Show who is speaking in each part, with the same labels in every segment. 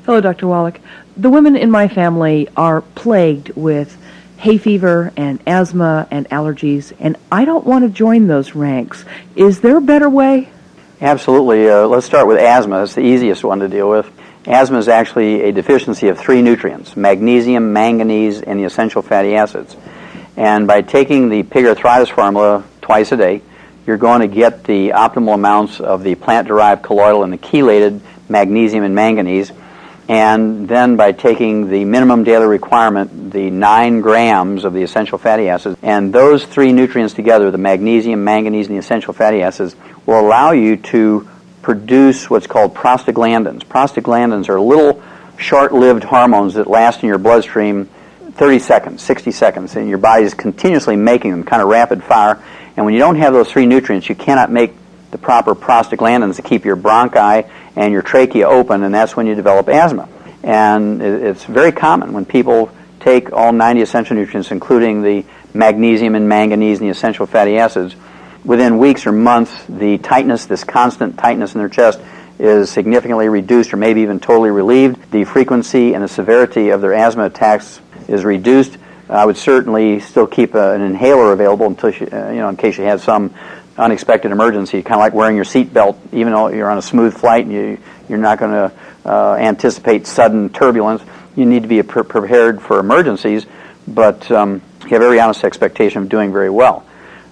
Speaker 1: Hello, Dr. Wallach. The women in my family are plagued with hay fever and asthma and allergies, and I don't want to join those ranks. Is there a better way?
Speaker 2: Absolutely. Let's start with asthma. It's the easiest one to deal with. Asthma is actually a deficiency of 3 nutrients, magnesium, manganese, and the essential fatty acids. And by taking the pig arthritis formula twice a day, you're going to get the optimal amounts of the plant-derived colloidal and the chelated magnesium and manganese. And then by taking the minimum daily requirement, the 9 grams of the essential fatty acids, and those 3 nutrients together, the magnesium, manganese, and the essential fatty acids, will allow you to produce what's called prostaglandins. Prostaglandins are little short-lived hormones that last in your bloodstream 30 seconds, 60 seconds, and your body is continuously making them, kind of rapid fire. And when you don't have those 3 nutrients, you cannot make the proper prostaglandins to keep your bronchi and your trachea open, and that's when you develop asthma. And it's very common when people take all 90 essential nutrients, including the magnesium and manganese and the essential fatty acids, within weeks or months, the tightness, this constant tightness in their chest, is significantly reduced or maybe even totally relieved. The frequency and the severity of their asthma attacks is reduced. I would certainly still keep an inhaler available until in case you have some unexpected emergency, kind of like wearing your seat belt, even though you're on a smooth flight and you're not going to anticipate sudden turbulence. You need to be prepared for emergencies, but you have every honest expectation of doing very well.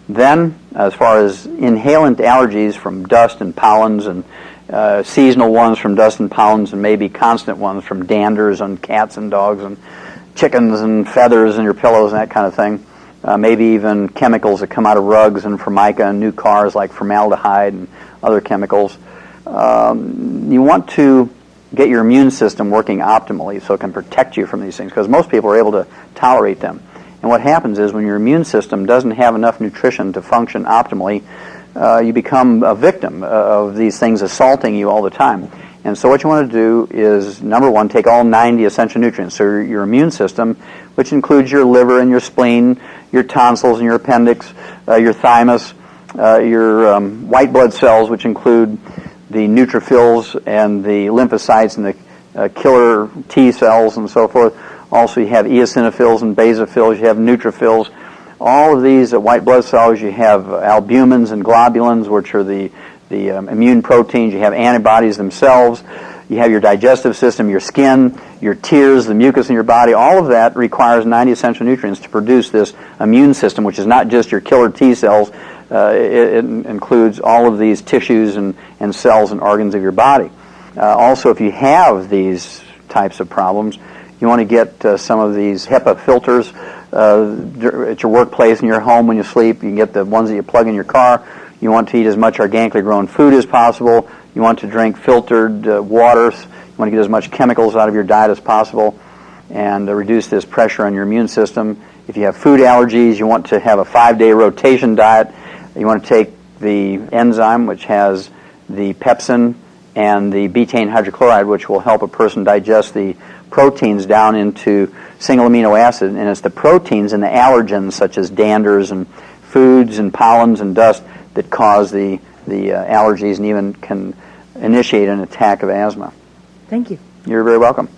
Speaker 2: Then, as far as inhalant allergies from dust and pollens, and seasonal ones from dust and pollens, and maybe constant ones from danders on cats and dogs and chickens and feathers in your pillows and that kind of thing. Maybe even chemicals that come out of rugs and formica and new cars like formaldehyde and other chemicals. You want to get your immune system working optimally so it can protect you from these things, because most people are able to tolerate them. And what happens is when your immune system doesn't have enough nutrition to function optimally, you become a victim of these things assaulting you all the time. And so what you want to do is, number one, take all 90 essential nutrients. So your immune system, which includes your liver and your spleen, your tonsils and your appendix, your thymus, your white blood cells, which include the neutrophils and the lymphocytes and the killer T cells and so forth. Also, you have eosinophils and basophils. You have neutrophils. All of these white blood cells, you have albumins and globulins, which are the immune proteins. You have antibodies themselves. You have your digestive system, your skin, your tears, the mucus in your body. All of that requires 90 essential nutrients to produce this immune system, which is not just your killer T cells. It includes all of these tissues and cells and organs of your body. Also, if you have these types of problems, you want to get some of these HEPA filters at your workplace, in your home when you sleep. You can get the ones that you plug in your car. You want to eat as much organically grown food as possible. You want to drink filtered waters. You want to get as much chemicals out of your diet as possible and reduce this pressure on your immune system. If you have food allergies, you want to have a 5-day rotation diet. You want to take the enzyme, which has the pepsin and the betaine hydrochloride, which will help a person digest the proteins down into single amino acid. And it's the proteins and the allergens, such as danders and foods and pollens and dust, that cause the allergies and even can initiate an attack of asthma.
Speaker 1: Thank you.
Speaker 2: You're very welcome.